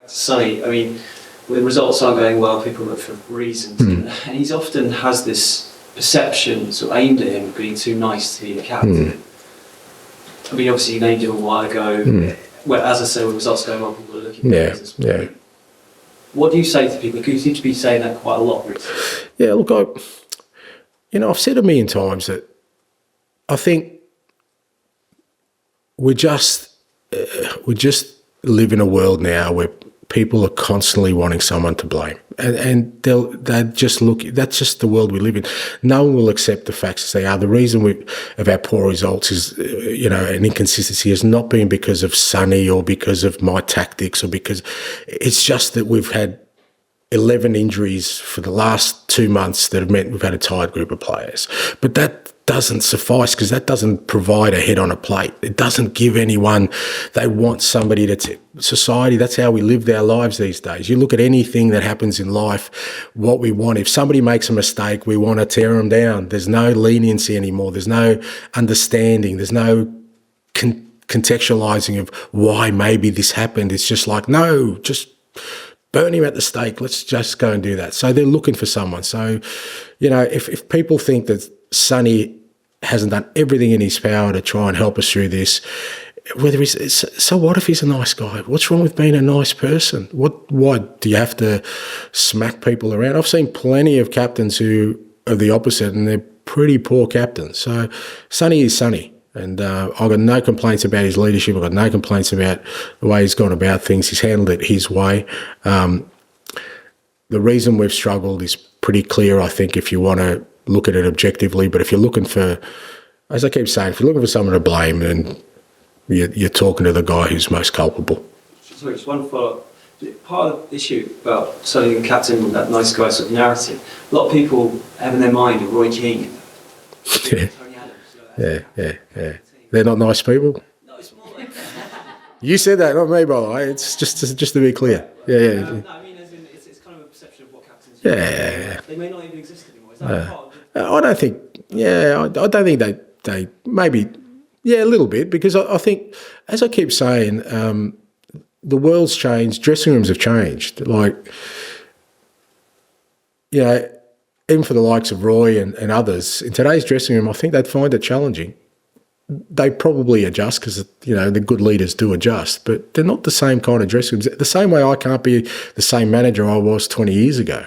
Sonny, I mean, when results aren't going well, people look for reasons. And he often has this perception sort of aimed at him being too nice to be the captain. I mean, obviously you named him a while ago. Well, as I say, when results are going well, people are looking for reasons. Yeah. What do you say to people? Because you seem to be saying that quite a lot recently. Yeah, look, I've said a million times that I think we just live in a world now where people are constantly wanting someone to blame, and they just look. That's just the world we live in. No one will accept the facts as they are. The reason of our poor results is, an inconsistency has not been because of Sonny or because of my tactics or because it's just that we've had 11 injuries for the last 2 months that have meant we've had a tired group of players. But that doesn't suffice because that doesn't provide a head on a plate. It doesn't give anyone, they want somebody society, that's how we live our lives these days. You look at anything that happens in life, what we want, if somebody makes a mistake, we want to tear them down. There's no leniency anymore. There's no understanding. There's no contextualizing of why maybe this happened. It's just like, no, just burn him at the stake. Let's just go and do that. So they're looking for someone. So, if people think that Sonny hasn't done everything in his power to try and help us through this, so what if he's a nice guy? What's wrong with being a nice person? Why do you have to smack people around? I've seen plenty of captains who are the opposite, and they're pretty poor captains. So Sonny is Sonny. And I've got no complaints about his leadership. I've got no complaints about the way he's gone about things. He's handled it his way. The reason we've struggled is pretty clear, I think, if you want to look at it objectively. But if you're looking for, as I keep saying, if you're looking for someone to blame, then you're talking to the guy who's most culpable. Sorry, just one follow-up. Part of the issue about Sonny and captain with that nice guy sort of narrative, a lot of people have in their mind a Roy Keane. Yeah. They're not nice people. No, it's more like You said that, not me, by the way. It's just to be clear. Yeah. No, I mean, as in, it's kind of a perception of what captains do. Yeah. They may not even exist anymore. Is that part of it? I don't think. Yeah, I don't think they maybe. Yeah, a little bit, because I think, as I keep saying, the world's changed. Dressing rooms have changed. Like, even for the likes of Roy and others, in today's dressing room, I think they'd find it challenging. They probably adjust because, the good leaders do adjust, but they're not the same kind of dressing rooms. The same way I can't be the same manager I was 20 years ago.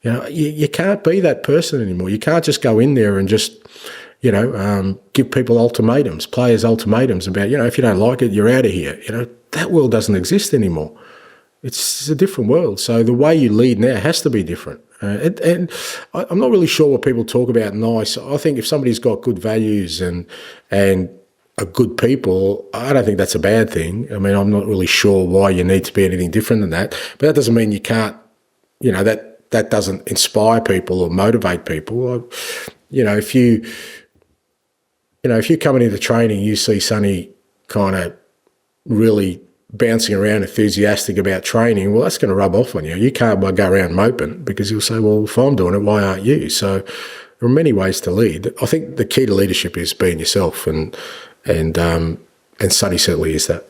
You can't be that person anymore. You can't just go in there and just, give people ultimatums, players ultimatums about, if you don't like it, you're out of here. That world doesn't exist anymore. It's a different world. So the way you lead now has to be different. And I'm not really sure what people talk about nice. I think if somebody's got good values and are good people, I don't think that's a bad thing. I mean, I'm not really sure why you need to be anything different than that. But that doesn't mean you can't, that doesn't inspire people or motivate people. If you come into training, you see Sonny kind of really bouncing around, enthusiastic about training, well, that's going to rub off on you. You can't go around moping, because you'll say, well, if I'm doing it, why aren't you? So there are many ways to lead. I think the key to leadership is being yourself, and Sonny certainly is that.